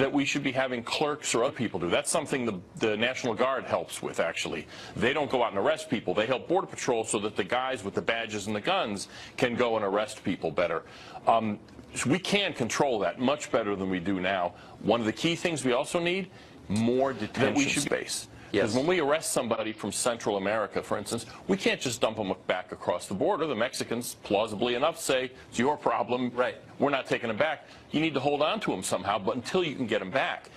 that we should be having clerks or other people do. That's something the National Guard helps with, actually. They don't go out and arrest people. They help Border Patrol so that the guys with the badges and the guns can go and arrest people better. So we can control that much better than we do now. One of the key things we also need, more detention space. Because when we arrest somebody from Central America, for instance, we can't just dump them back across the border. The Mexicans, plausibly enough, say, it's your problem. Right. We're not taking them back. You need to hold on to them somehow, but until you can get them back.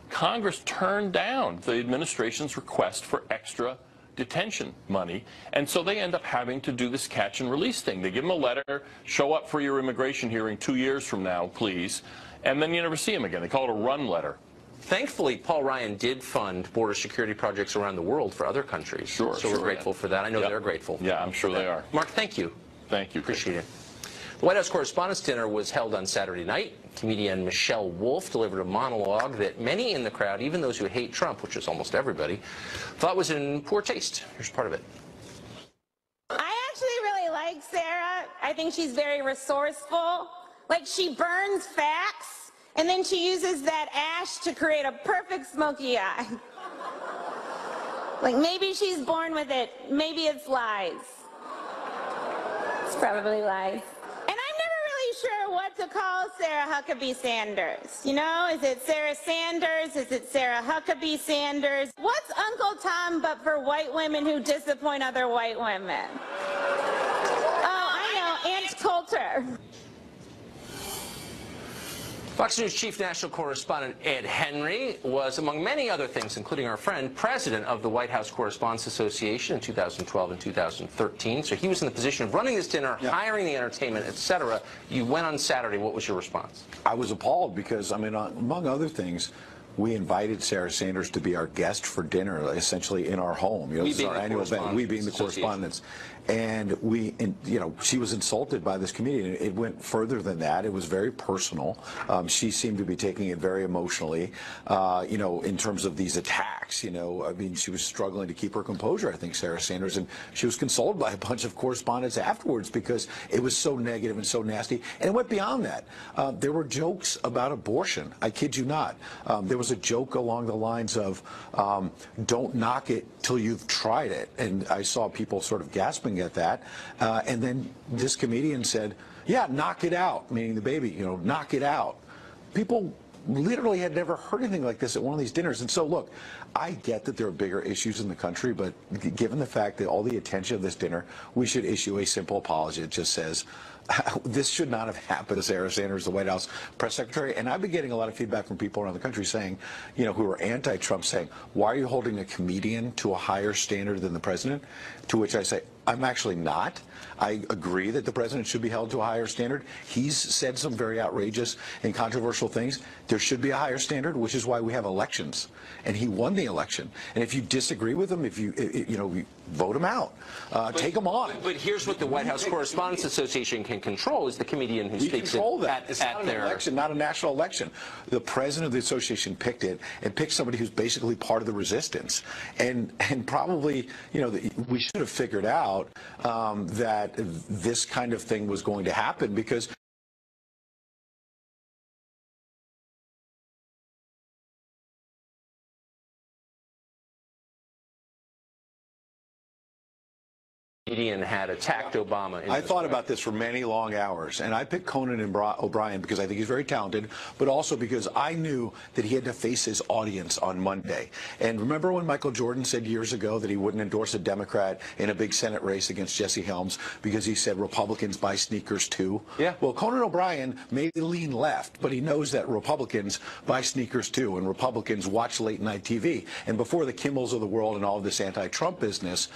Congress turned down the administration's request for extra detention money, and so they end up having to do this catch and release thing. They give them a letter, show up for your immigration hearing 2 years from now, please, and then you never see them again. They call it a run letter. Thankfully, Paul Ryan did fund border security projects around the world for other countries. Sure. So we're grateful for that. I know they're grateful. Yeah, I'm sure they are. Mark, thank you. Thank you. Appreciate it. The White House Correspondents' Dinner was held on Saturday night. Comedian Michelle Wolf delivered a monologue that many in the crowd, even those who hate Trump, which is almost everybody, thought was in poor taste. Here's part of it. I actually really like Sarah. I think she's very resourceful. Like, she burns facts, and then she uses that ash to create a perfect smoky eye. Like, maybe she's born with it. Maybe it's lies. It's probably lies. And I'm never really sure what to call Sarah Huckabee Sanders. You know, is it Sarah Sanders? Is it Sarah Huckabee Sanders? What's Uncle Tom but for white women who disappoint other white women? Oh, I know, Aunt Coulter. Fox News Chief National Correspondent Ed Henry was, among many other things, including our friend, president of the White House Correspondents Association in 2012 and 2013. So he was in the position of running this dinner, hiring the entertainment, etc. You went on Saturday. What was your response? I was appalled because, I mean, among other things, we invited Sarah Sanders to be our guest for dinner, essentially in our home. You know, this is our annual event, we being the correspondents. And you know, she was insulted by this comedian. It went further than that. It was very personal. She seemed to be taking it very emotionally, you know, in terms of these attacks. You know, I mean, she was struggling to keep her composure, I think, Sarah Sanders, and she was consoled by a bunch of correspondents afterwards because it was so negative and so nasty. And it went beyond that. There were jokes about abortion. I kid you not. There was a joke along the lines of, don't knock it till you've tried it. And I saw people sort of gasping at that. And then this comedian said, yeah, knock it out, meaning the baby, you know, knock it out. People literally had never heard anything like this at one of these dinners. And so, look, I get that there are bigger issues in the country, but given the fact that all the attention of this dinner, we should issue a simple apology. It just says, this should not have happened to Sarah Sanders, the White House press secretary. And I've been getting a lot of feedback from people around the country saying, you know, who are anti-Trump, saying, why are you holding a comedian to a higher standard than the president? To which I say, I'm actually not. I agree that the president should be held to a higher standard. He's said some very outrageous and controversial things. There should be a higher standard, which is why we have elections. And he won the election. And if you disagree with him, if you know, vote him out, take him on. But here's what the White House Correspondents Association can control: is the comedian who speaks it's not an election, not a national election. The president of the association picked it and picked somebody who's basically part of the resistance. And probably, you know, we should have figured out that this kind of thing was going to happen, because comedian had attacked Obama. I thought about this for many long hours, and I picked Conan O'Brien because I think he's very talented, but also because I knew that he had to face his audience on Monday. And remember when Michael Jordan said years ago that he wouldn't endorse a Democrat in a big Senate race against Jesse Helms because he said Republicans buy sneakers too? Yeah. Well, Conan O'Brien may lean left, but he knows that Republicans buy sneakers too, and Republicans watch late night TV. And before the Kimmels of the world and all of this anti-Trump business,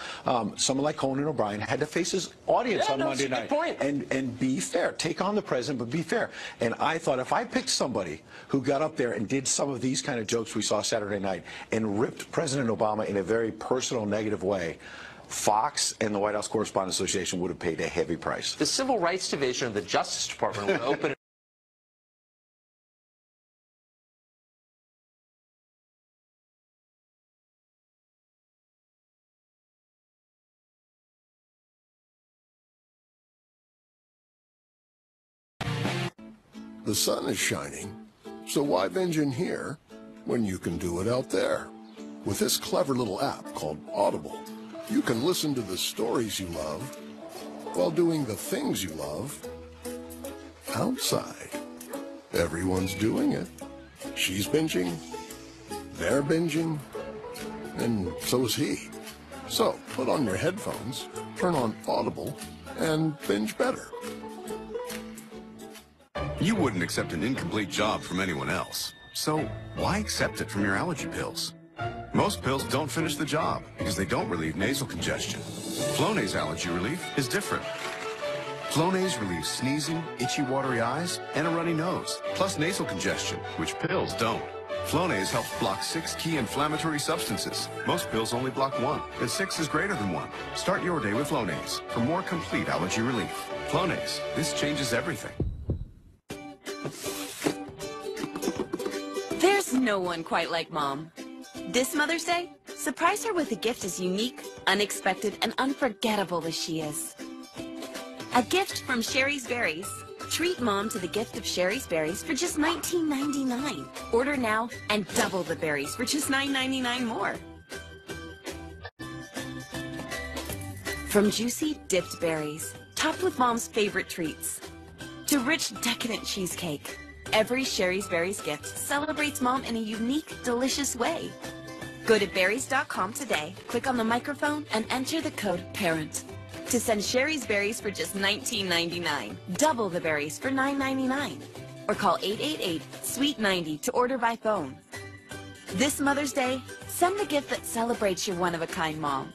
someone like Conan O'Brien had to face his audience on Monday night and be fair. Take on the president, but be fair. And I thought, if I picked somebody who got up there and did some of these kind of jokes we saw Saturday night and ripped President Obama in a very personal, negative way, Fox and the White House Correspondents Association would have paid a heavy price. The Civil Rights Division of the Justice Department would open The sun is shining, So why binge in here when you can do it out there? With this clever little app called Audible, you can listen to the stories you love while doing the things you love outside. Everyone's doing it. She's binging, they're binging, and so is he. So put on your headphones, turn on Audible, and binge better. You wouldn't accept an incomplete job from anyone else. So why accept it from your allergy pills? Most pills don't finish the job because they don't relieve nasal congestion. Flonase allergy relief is different. Flonase relieves sneezing, itchy, watery eyes, and a runny nose, plus nasal congestion, which pills don't. Flonase helps block 6 key inflammatory substances. Most pills only block 1, and 6 is greater than 1. Start your day with Flonase for more complete allergy relief. Flonase, this changes everything. There's no one quite like Mom. This Mother's Day, surprise her with a gift as unique, unexpected, and unforgettable as she is. A gift from Sherry's Berries. Treat Mom to the gift of Sherry's Berries for just $19.99. Order now and double the berries for just $9.99 more. From juicy, dipped berries, topped with Mom's favorite treats, to rich, decadent cheesecake, every Sherry's Berries gift celebrates Mom in a unique, delicious way. Go to berries.com today, click on the microphone, and enter the code PARENT to send Sherry's Berries for just $19.99. Double the berries for $9.99. Or call 888-SWEET-90 to order by phone. This Mother's Day, send the gift that celebrates your one-of-a-kind mom.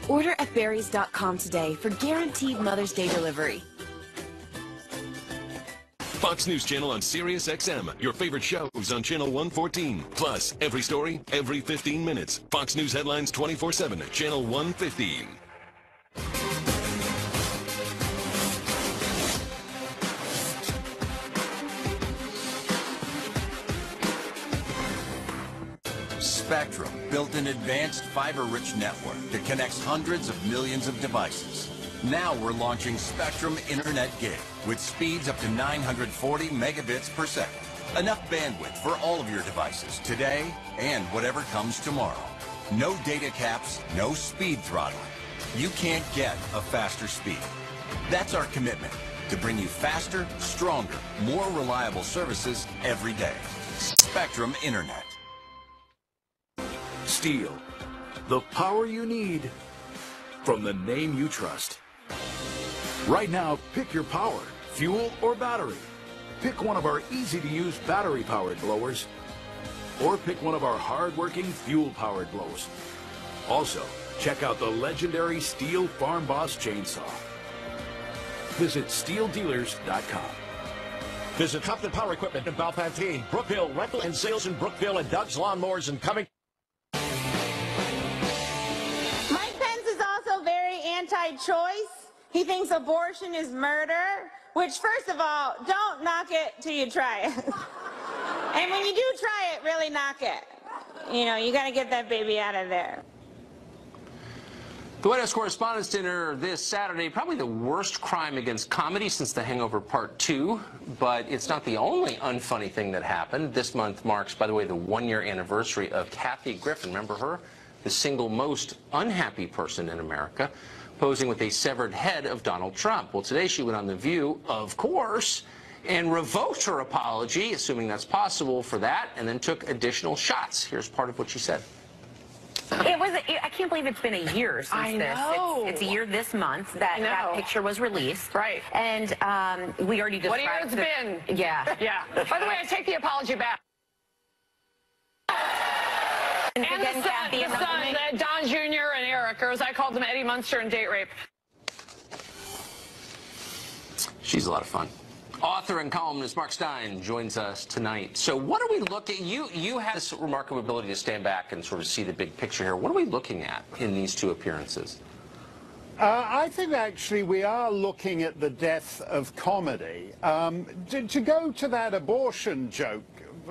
Order at berries.com today for guaranteed Mother's Day delivery. Fox News Channel on Sirius XM. Your favorite shows on Channel 114. Plus, every story, every 15 minutes. Fox News headlines 24/7 at Channel 115. Spectrum built an advanced fiber-rich network that connects hundreds of millions of devices. Now we're launching Spectrum Internet Gig with speeds up to 940 megabits per second. Enough bandwidth for all of your devices today and whatever comes tomorrow. No data caps, no speed throttling. You can't get a faster speed. That's our commitment, to bring you faster, stronger, more reliable services every day. Spectrum Internet. Steel, the power you need from the name you trust. Right now, pick your power, fuel or battery. Pick one of our easy-to-use battery-powered blowers, or pick one of our hard-working fuel-powered blows. Also, check out the legendary Steel Farm Boss chainsaw. Visit SteelDealers.com. Visit Compton Power Equipment in Valpatine, Brookville Rental and Sales in Brookville, and Doug's Lawnmowers in Covington. Mike Pence is also very anti-choice. He thinks abortion is murder, which, first of all, don't knock it till you try it. And when you do try it, really knock it. You know, you got to get that baby out of there. The White House Correspondents' Dinner this Saturday, probably the worst crime against comedy since The Hangover Part 2, but it's not the only unfunny thing that happened. This month marks, by the way, the one-year anniversary of Kathy Griffin. Remember her? The single most unhappy person in America, posing with a severed head of Donald Trump. Well, today she went on The View, of course, and revoked her apology, assuming that's possible for that, and then took additional shots. Here's part of what she said. I can't believe it's been a year since this. It's a year this month that that picture was released. Right. And we already described... What a year it's been. Yeah. Yeah. By the way, I take the apology back. And the son, Don Jr. and Eric, or as I called them, Eddie Munster and Date Rape. She's a lot of fun. Author and columnist Mark Stein joins us tonight. So what are we looking... You had this remarkable ability to stand back and sort of see the big picture here. What are we looking at in these two appearances? I think actually we are looking at the death of comedy. To go to that abortion joke,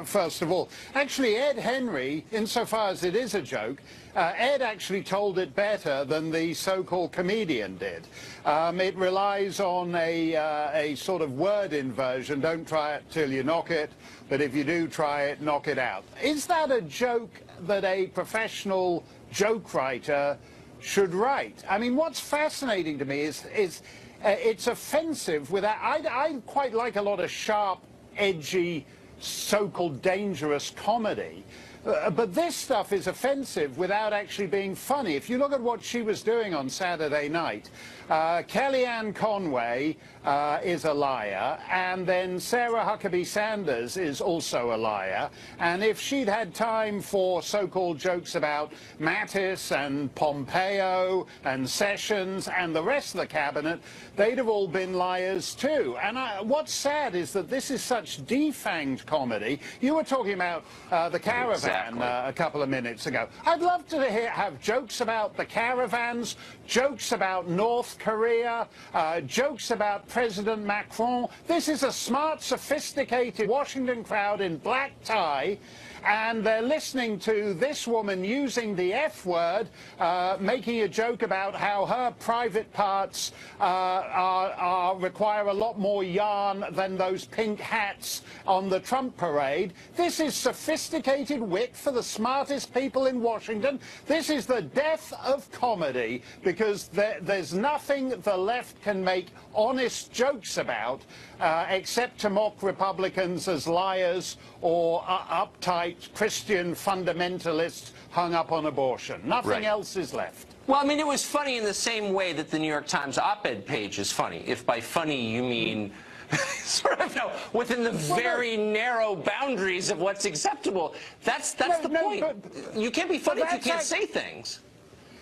first of all. Actually, Ed Henry, insofar as it is a joke, Ed actually told it better than the so-called comedian did. It relies on a sort of word inversion. Don't try it till you knock it, but if you do try it, knock it out. Is that a joke that a professional joke writer should write? I mean, what's fascinating to me is it's offensive without... I quite like a lot of sharp, edgy, so-called dangerous comedy. But this stuff is offensive without actually being funny. If you look at what she was doing on Saturday night, Kellyanne Conway is a liar, and then Sarah Huckabee Sanders is also a liar. And if she'd had time for so-called jokes about Mattis and Pompeo and Sessions and the rest of the cabinet, they'd have all been liars too. And what's sad is that this is such defanged comedy. You were talking about the caravan a couple of minutes ago. I'd love to have jokes about the caravans, jokes about North Korea, jokes about President Macron. This is a smart, sophisticated Washington crowd in black tie, and they're listening to this woman using the F word, making a joke about how her private parts require a lot more yarn than those pink hats on the Trump parade. This is sophisticated wit for the smartest people in Washington. This is the death of comedy, because there's nothing the left can make honest jokes about except to mock Republicans as liars or uptight Christian fundamentalists hung up on abortion. Nothing else is left. Well, I mean, it was funny in the same way that the New York Times op-ed page is funny. If by funny you mean sort of within the very narrow boundaries of what's acceptable. That's the point. You can't be funny if you can't say things.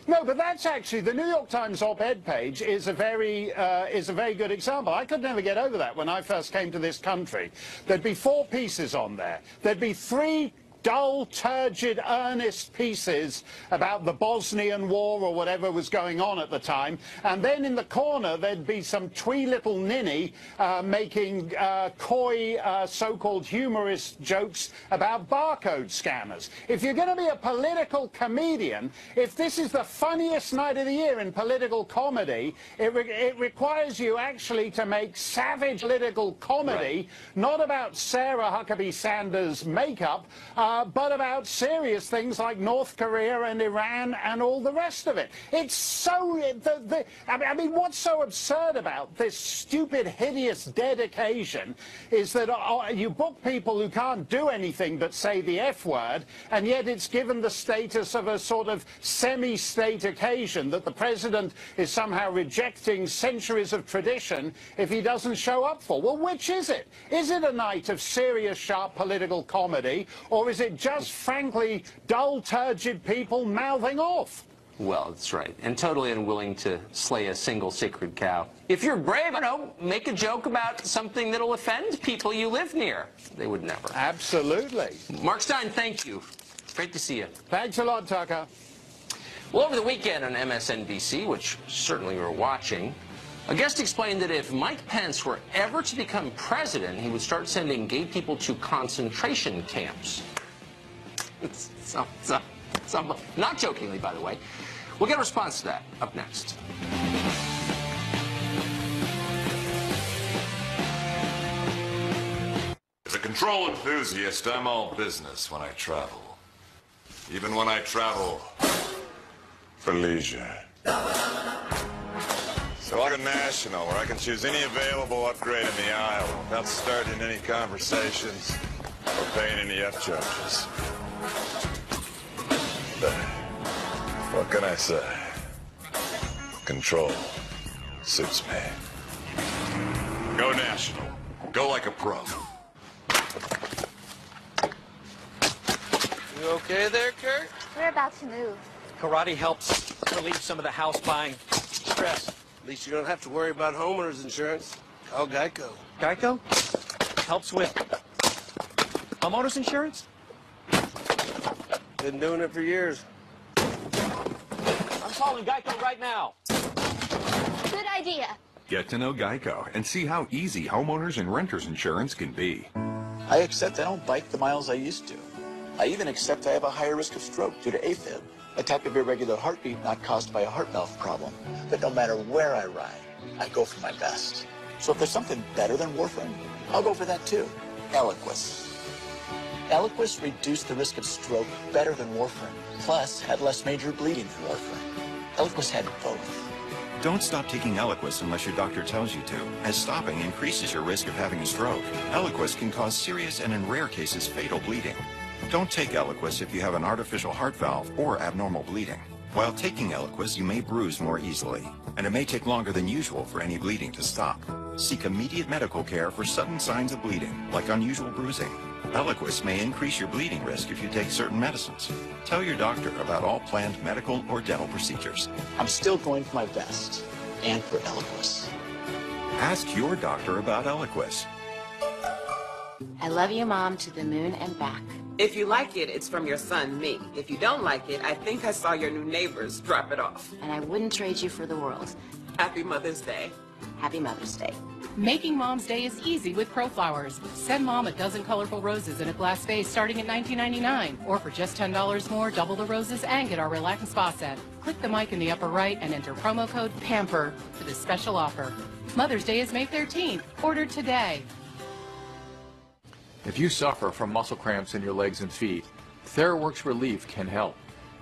No, but that's actually, the New York Times op-ed page is a very good example. I could never get over that when I first came to this country. There'd be 4 pieces on there. There'd be 3 dull, turgid, earnest pieces about the Bosnian War or whatever was going on at the time, and then in the corner there'd be some twee little ninny making coy, so-called humorous jokes about barcode scammers. If you're going to be a political comedian, if this is the funniest night of the year in political comedy, it requires you actually to make savage political comedy, not about Sarah Huckabee Sanders' makeup, but about serious things like North Korea and Iran and all the rest of it. It's so... I mean, what's so absurd about this stupid, hideous, dead occasion is that you book people who can't do anything but say the F word, and yet it's given the status of a sort of semi-state occasion, that the president is somehow rejecting centuries of tradition if he doesn't show up for. Well, which is it? Is it a night of serious, sharp political comedy, or is it just, frankly, dull, turgid people mouthing off? Well, that's right. And totally unwilling to slay a single sacred cow. If you're brave, make a joke about something that'll offend people you live near. They would never. Absolutely. Mark Stein, thank you. Great to see you. Thanks a lot, Tucker. Well, over the weekend on MSNBC, which certainly you were watching, a guest explained that if Mike Pence were ever to become president, he would start sending gay people to concentration camps. Not jokingly, by the way. We'll get a response to that up next. As a control enthusiast, I'm all business when I travel. Even when I travel for leisure. So I'll go national, where I can choose any available upgrade in the aisle without starting any conversations or paying any F charges. But what can I say? Control suits me. Go national. Go like a pro. You okay there, Kurt? We're about to move. Karate helps relieve some of the house buying stress. At least you don't have to worry about homeowners insurance. Call Geico. Geico? Helps with homeowners insurance? Been doing it for years. I'm calling Geico right now. Good idea. Get to know Geico and see how easy homeowners and renters insurance can be. I accept I don't bike the miles I used to. I even accept I have a higher risk of stroke due to AFib, a type of irregular heartbeat not caused by a heart valve problem. But no matter where I ride, I go for my best. So if there's something better than warfarin, I'll go for that too. Eliquis. Eliquis reduced the risk of stroke better than warfarin, plus had less major bleeding than warfarin. Eliquis had both. Don't stop taking Eliquis unless your doctor tells you to, as stopping increases your risk of having a stroke. Eliquis can cause serious and, in rare cases, fatal bleeding. Don't take Eliquis if you have an artificial heart valve or abnormal bleeding. While taking Eliquis, you may bruise more easily, and it may take longer than usual for any bleeding to stop. Seek immediate medical care for sudden signs of bleeding, like unusual bruising. Eliquis may increase your bleeding risk if you take certain medicines. Tell your doctor about all planned medical or dental procedures. I'm still going for my best, and for Eliquis. Ask your doctor about Eliquis. I love you, Mom, to the moon and back. If you like it, it's from your son, me. If you don't like it, I think I saw your new neighbors drop it off. And I wouldn't trade you for the world. Happy Mother's Day. Happy Mother's Day. Making Mom's Day is easy with ProFlowers. Send Mom a dozen colorful roses in a glass vase starting at $19.99. Or for just $10 more, double the roses and get our Relax and Spa set. Click the mic in the upper right and enter promo code PAMPER for this special offer. Mother's Day is May 13th. Order today. If you suffer from muscle cramps in your legs and feet, TheraWorks Relief can help.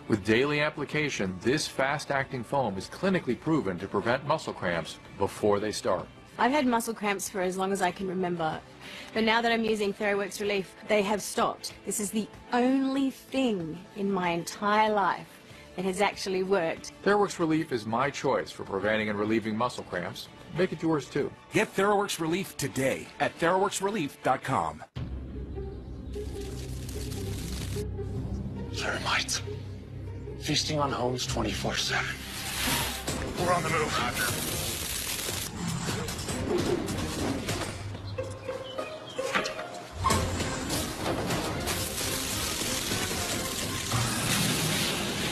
With daily application, this fast-acting foam is clinically proven to prevent muscle cramps before they start. I've had muscle cramps for as long as I can remember, but now that I'm using TheraWorks Relief, they have stopped. This is the only thing in my entire life that has actually worked. TheraWorks Relief is my choice for preventing and relieving muscle cramps. Make it yours too. Get TheraWorks Relief today at TheraWorksRelief.com. Thermites. Feasting on homes 24/7. We're on the move. Roger.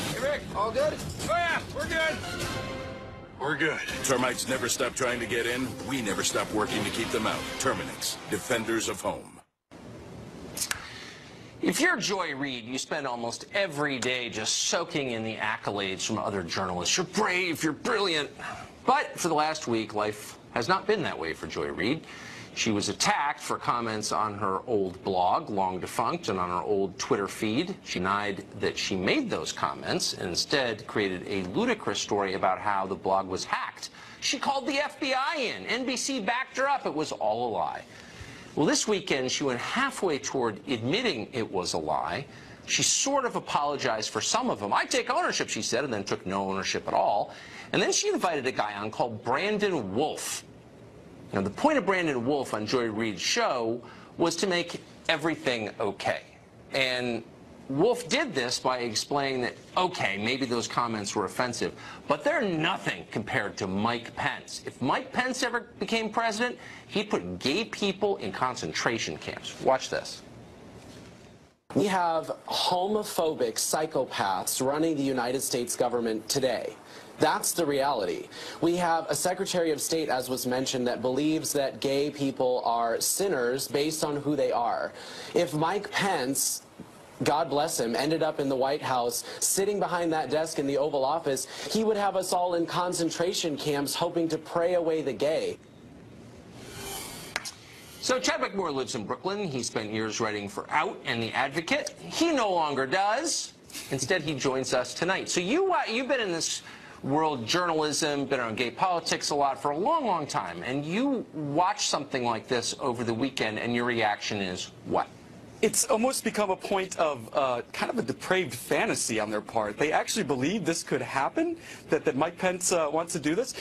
Hey, Rick, all good? Oh, yeah, we're good. We're good. Termites never stop trying to get in. We never stop working to keep them out. Terminix, defenders of home. If you're Joy Reid, you spend almost every day just soaking in the accolades from other journalists. You're brave, you're brilliant. But for the last week, life has not been that way for Joy Reid. She was attacked for comments on her old blog, long defunct, and on her old Twitter feed. She denied that she made those comments and instead created a ludicrous story about how the blog was hacked. She called the FBI in. NBC backed her up. It was all a lie. Well, this weekend, she went halfway toward admitting it was a lie. She sort of apologized for some of them. I take ownership, she said, and then took no ownership at all. And then she invited a guy on called Brandon Wolf. Now, the point of Brandon Wolf on Joy Reid's show was to make everything okay. And Wolf did this by explaining that, okay, maybe those comments were offensive, but they're nothing compared to Mike Pence. If Mike Pence ever became president, he'd put gay people in concentration camps. Watch this. We have homophobic psychopaths running the United States government today. That's the reality. We have a Secretary of State, as was mentioned, that believes that gay people are sinners based on who they are. If Mike Pence, God bless him, ended up in the White House, sitting behind that desk in the Oval Office, he would have us all in concentration camps hoping to pray away the gay. So Chadwick Moore lives in Brooklyn. He spent years writing for Out and The Advocate. He no longer does. Instead, he joins us tonight. So you've been in this world journalism, been on gay politics a lot for a long, long time, and you watch something like this over the weekend, and your reaction is what? It's almost become a point of kind of a depraved fantasy on their part. They actually believe this could happen, that Mike Pence wants to do this.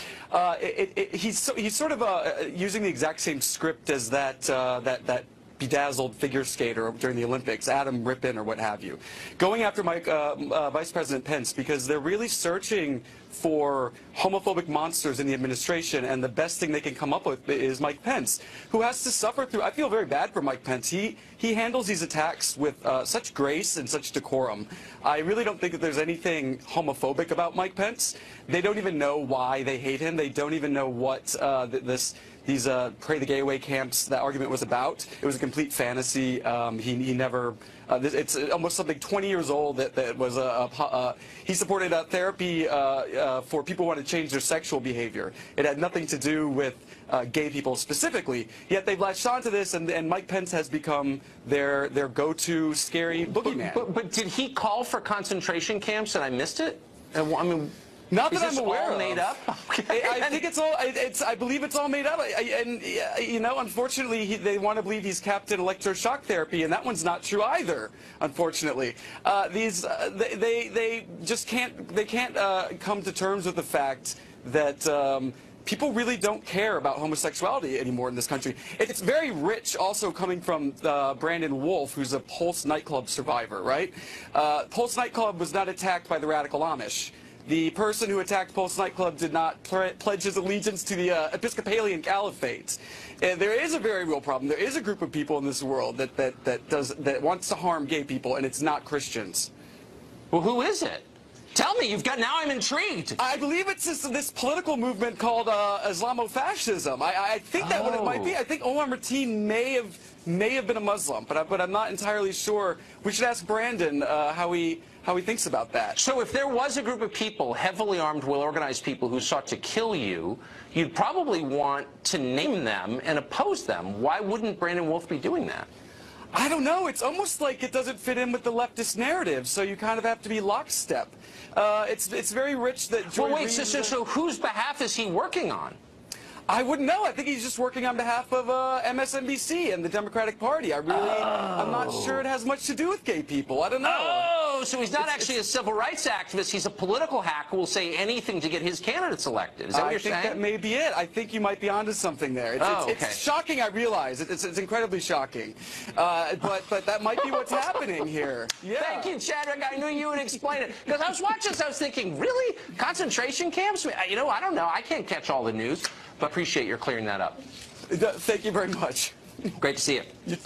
He's sort of using the exact same script as that bedazzled figure skater during the Olympics, Adam Rippon or what have you, going after Vice President Pence because they're really searching for homophobic monsters in the administration, and the best thing they can come up with is Mike Pence, who has to suffer through. I feel very bad for Mike Pence. He handles these attacks with such grace and such decorum. I really don't think that there's anything homophobic about Mike Pence. They don't even know why they hate him. They don't even know what this Pray the Gay Away camps that argument was about. It was a complete fantasy. He never. It's almost something 20 years old that was he supported therapy for people who want to change their sexual behavior. It had nothing to do with gay people specifically. Yet they've latched onto this, and Mike Pence has become their go-to scary boogeyman. But did he call for concentration camps and I missed it? I mean, not that I'm aware all of. made up? Okay. I think it's all. I believe it's all made up. And you know, unfortunately, they want to believe he's capped in electroshock therapy, and that one's not true either. Unfortunately, they just can't. They can't come to terms with the fact that. People really don't care about homosexuality anymore in this country. It's very rich also coming from Brandon Wolf, who's a Pulse nightclub survivor, right? Pulse nightclub was not attacked by the radical Amish. The person who attacked Pulse nightclub did not pledge his allegiance to the Episcopalian Caliphate. There is a very real problem. There is a group of people in this world that wants to harm gay people, and it's not Christians. Well, who is it? Tell me, now I'm intrigued. I believe it's this political movement called Islamofascism. I think that what it might be. I think Omar Martin may have been a Muslim, but I'm not entirely sure. We should ask Brandon how he thinks about that. So if there was a group of people, heavily armed, well-organized people who sought to kill you, you'd probably want to name them and oppose them. Why wouldn't Brandon Wolf be doing that? I don't know. It's almost like it doesn't fit in with the leftist narrative, so you kind of have to be lockstep. It's very rich that... Well, wait, so whose behalf is he working on? I wouldn't know. I think he's just working on behalf of MSNBC and the Democratic Party. I'm not sure it has much to do with gay people. I don't know. Oh, so he's not actually a civil rights activist. He's a political hack who will say anything to get his candidates elected. Is that what you're saying? I think that may be it. I think you might be onto something there. It's shocking, I realize. It's incredibly shocking. But that might be what's happening here. Yeah. Thank you, Chadwick. I knew you would explain it. Because I was watching this, I was thinking, really? Concentration camps? You know, I don't know. I can't catch all the news. But appreciate your clearing that up. Thank you very much. Great to see you.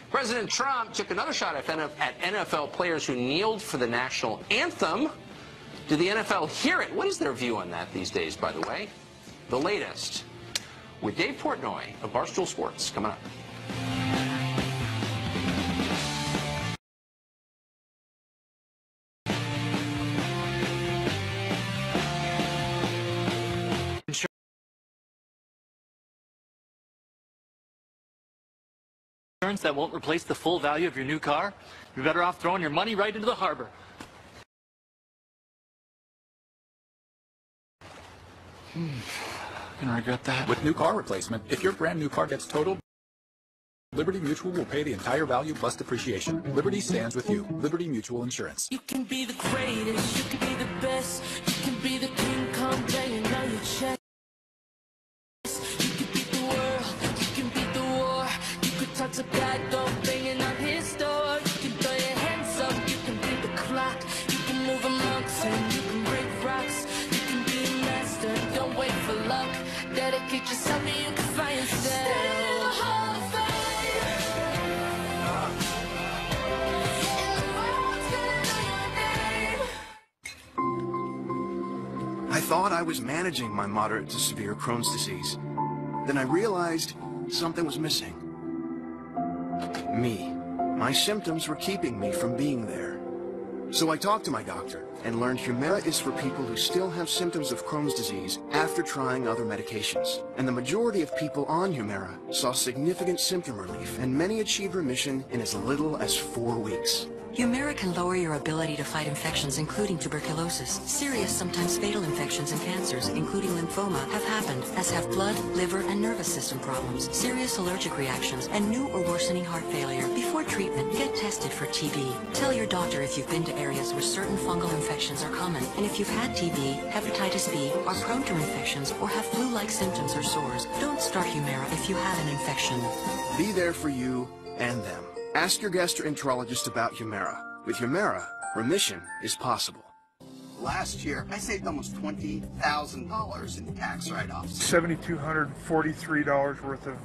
President Trump took another shot at NFL players who kneeled for the national anthem. Did the NFL hear it? What is their view on that these days, by the way? The latest with Dave Portnoy of Barstool Sports coming up. That won't replace the full value of your new car, you're better off throwing your money right into the harbor. Gonna regret that. With new car replacement, if your brand new car gets totaled, Liberty Mutual will pay the entire value plus depreciation. Liberty stands with you. Liberty Mutual Insurance. You can be the greatest, you can be the best, you can be the king, come banging on your chest. To God, don't banging on his door. You can throw your hands up, you can beat the clock, you can move a mountain, you can break rocks, you can be a master, don't wait for luck. Dedicate yourself and you can find yourself. Stand in the Hall of Fame, and the world's gonna know your name. I thought I was managing my moderate to severe Crohn's disease. Then I realized something was missing. Me. My symptoms were keeping me from being there. So I talked to my doctor and learned Humira is for people who still have symptoms of Crohn's disease after trying other medications. And the majority of people on Humira saw significant symptom relief, and many achieved remission in as little as 4 weeks. Humira can lower your ability to fight infections, including tuberculosis. Serious, sometimes fatal infections and cancers, including lymphoma, have happened, as have blood, liver, and nervous system problems, serious allergic reactions, and new or worsening heart failure. Before treatment, get tested for TB. Tell your doctor if you've been to areas where certain fungal infections are common, and if you've had TB, hepatitis B, are prone to infections, or have flu-like symptoms or sores. Don't start Humira if you have an infection. Be there for you and them. Ask your gastroenterologist about Humira. With Humira, remission is possible. Last year, I saved almost $20,000 in tax write-offs. $7,243 worth of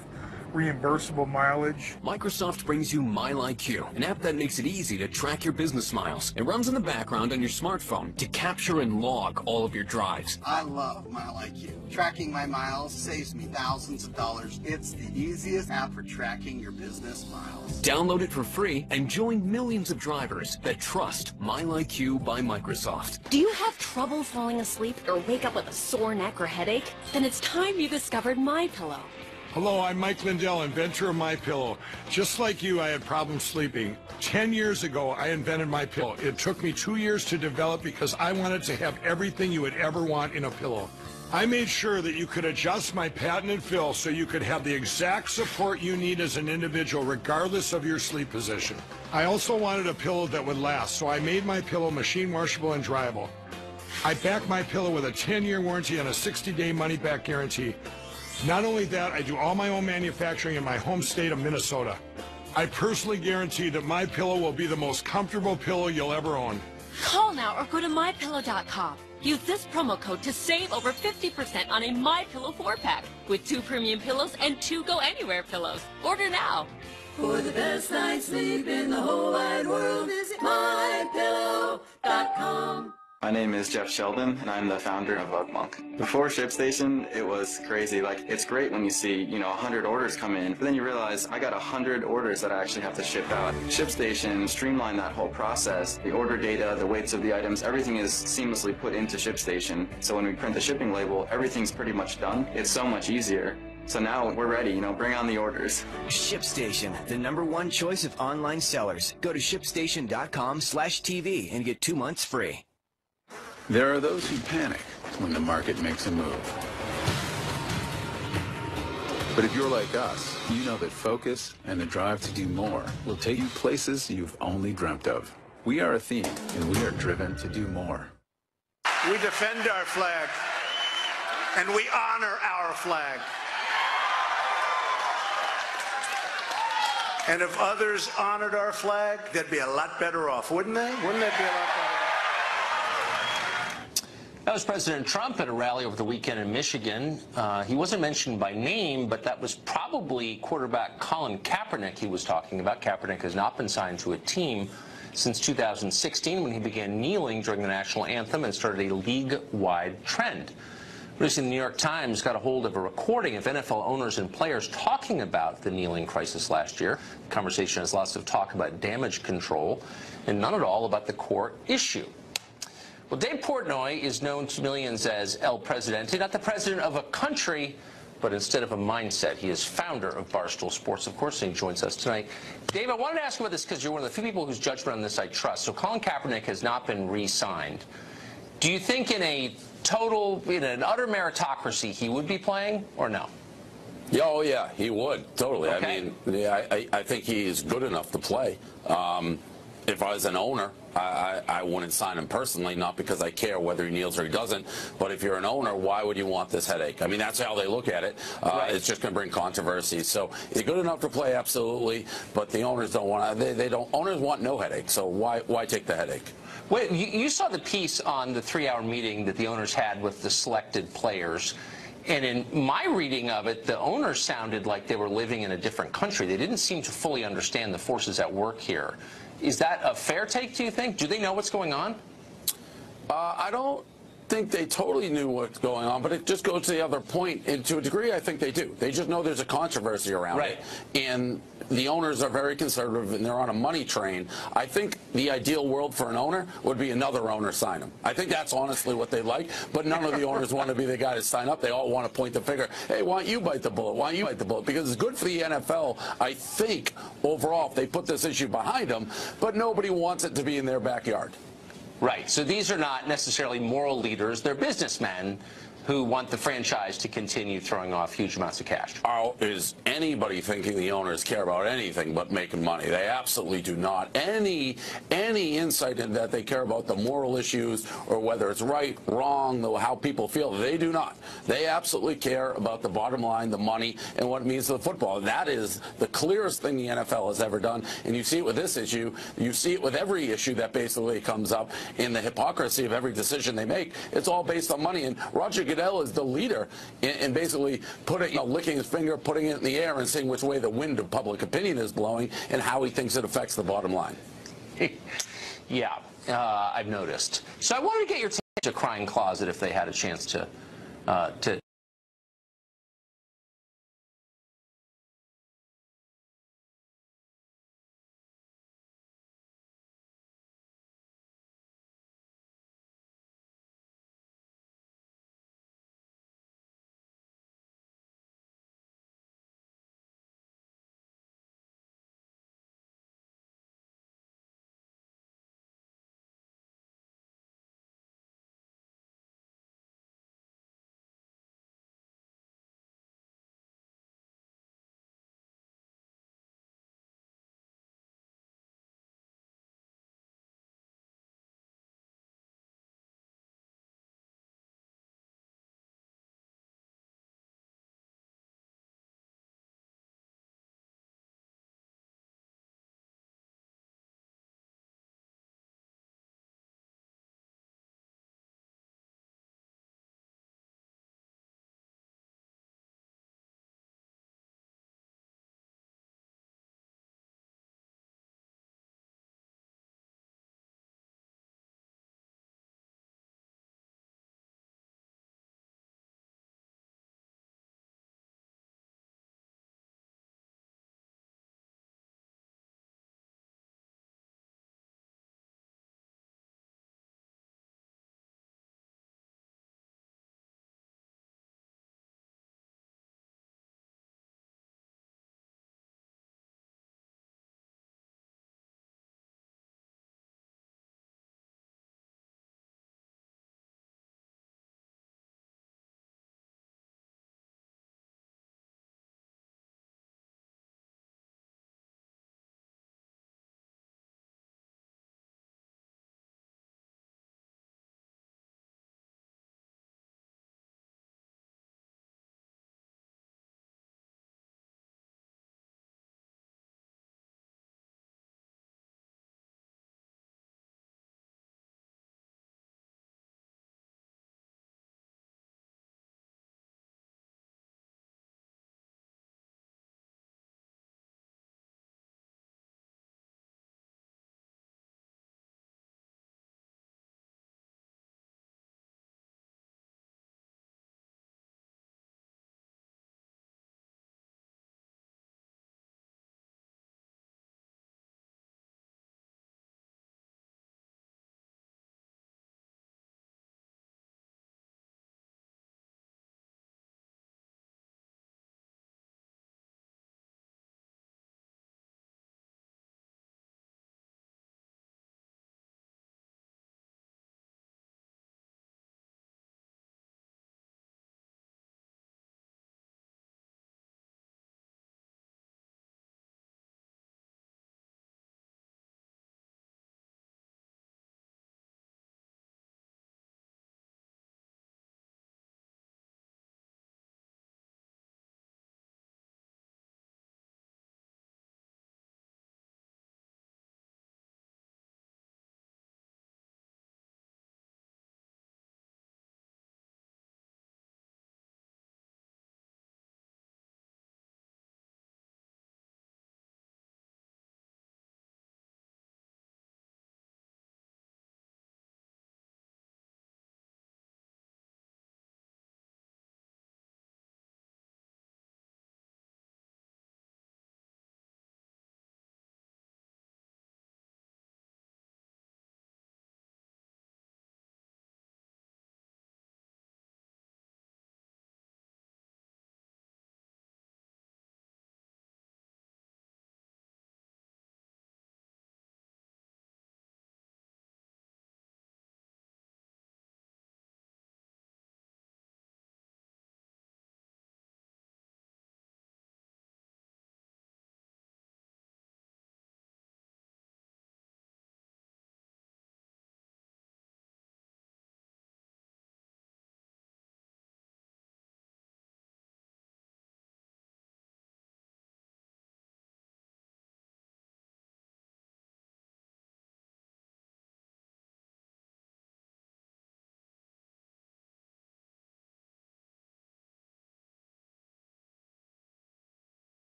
reimbursable mileage. Microsoft brings you MileIQ, an app that makes it easy to track your business miles. It runs in the background on your smartphone to capture and log all of your drives. I love MileIQ. Tracking my miles saves me thousands of dollars. It's the easiest app for tracking your business miles. Download it for free and join millions of drivers that trust MileIQ by Microsoft. Do you have trouble falling asleep or wake up with a sore neck or headache? Then it's time you discovered MyPillow. Hello, I'm Mike Lindell, inventor of MyPillow. Just like you, I had problems sleeping. 10 years ago, I invented MyPillow. It took me 2 years to develop because I wanted to have everything you would ever want in a pillow. I made sure that you could adjust my patented fill so you could have the exact support you need as an individual regardless of your sleep position. I also wanted a pillow that would last, so I made MyPillow machine washable and dryable. I back MyPillow with a 10-year warranty and a 60-day money-back guarantee. Not only that, I do all my own manufacturing in my home state of Minnesota. I personally guarantee that MyPillow will be the most comfortable pillow you'll ever own. Call now or go to MyPillow.com. Use this promo code to save over 50% on a MyPillow 4-pack with 2 premium pillows and 2 Go Anywhere pillows. Order now. For the best night's sleep in the whole wide world, visit MyPillow.com. My name is Jeff Sheldon, and I'm the founder of UgMonk. Before ShipStation, it was crazy. Like, it's great when you see, 100 orders come in, but then you realize I got 100 orders that I actually have to ship out. ShipStation streamlined that whole process. The order data, the weights of the items, everything is seamlessly put into ShipStation. So when we print the shipping label, everything's pretty much done. It's so much easier. So now we're ready, bring on the orders. ShipStation, the #1 choice of online sellers. Go to ShipStation.com/TV and get 2 months free. There are those who panic when the market makes a move. But if you're like us, you know that focus and the drive to do more will take you places you've only dreamt of. We are a team, and we are driven to do more. We defend our flag, and we honor our flag. And if others honored our flag, they'd be a lot better off, wouldn't they? Wouldn't they be a lot better off? That was President Trump at a rally over the weekend in Michigan. He wasn't mentioned by name, but that was probably quarterback Colin Kaepernick he was talking about. Kaepernick has not been signed to a team since 2016 when he began kneeling during the national anthem and started a league-wide trend. Recently, the New York Times got a hold of a recording of NFL owners and players talking about the kneeling crisis last year. The conversation has lots of talk about damage control and none at all about the core issue. Well, Dave Portnoy is known to millions as El Presidente, not the president of a country, but instead of a mindset. He is founder of Barstool Sports, of course, and he joins us tonight. Dave, I wanted to ask you about this because you're one of the few people whose judgment on this I trust. So Colin Kaepernick has not been re-signed. Do you think in an utter meritocracy, he would be playing or no? Oh, yeah, he would, totally. Okay. I mean, I think he is good enough to play. If I was an owner, I wouldn't sign him personally, not because I care whether he kneels or he doesn't, but if you're an owner, why would you want this headache? I mean, that's how they look at it. Right. It's just going to bring controversy. So he's good enough to play, absolutely, but the owners don't want to. Owners want no headache, so why take the headache? Wait, you saw the piece on the 3-hour meeting that the owners had with the selected players. And in my reading of it, the owners sounded like they were living in a different country. They didn't seem to fully understand the forces at work here. Is that a fair take, do you think? Do they know what's going on? I don't think they totally knew what's going on, but it just goes to the other point. And to a degree, I think they do. They just know there's a controversy around it. And the owners are very conservative, and they're on a money train. I think the ideal world for an owner would be another owner sign him. I think that's honestly what they like, but none of the owners want to be the guy to sign up. They all want to point the finger. Hey, why don't you bite the bullet? Why don't you bite the bullet? Because it's good for the NFL, I think, overall, if they put this issue behind them, but nobody wants it to be in their backyard. Right. So these are not necessarily moral leaders. They're businessmen who want the franchise to continue throwing off huge amounts of cash. Is anybody thinking the owners care about anything but making money? They absolutely do not. Any insight in that they care about the moral issues or whether it's right, wrong, how people feel, they do not. They absolutely care about the bottom line, the money, and what it means to the football. And that is the clearest thing the NFL has ever done. And you see it with this issue. You see it with every issue that basically comes up in the hypocrisy of every decision they make. It's all based on money. And Roger Goodell is the leader in basically putting, licking his finger, putting it in the air, and seeing which way the wind of public opinion is blowing and how he thinks it affects the bottom line. Yeah, I've noticed. So I wanted to get your take on a crying closet if they had a chance to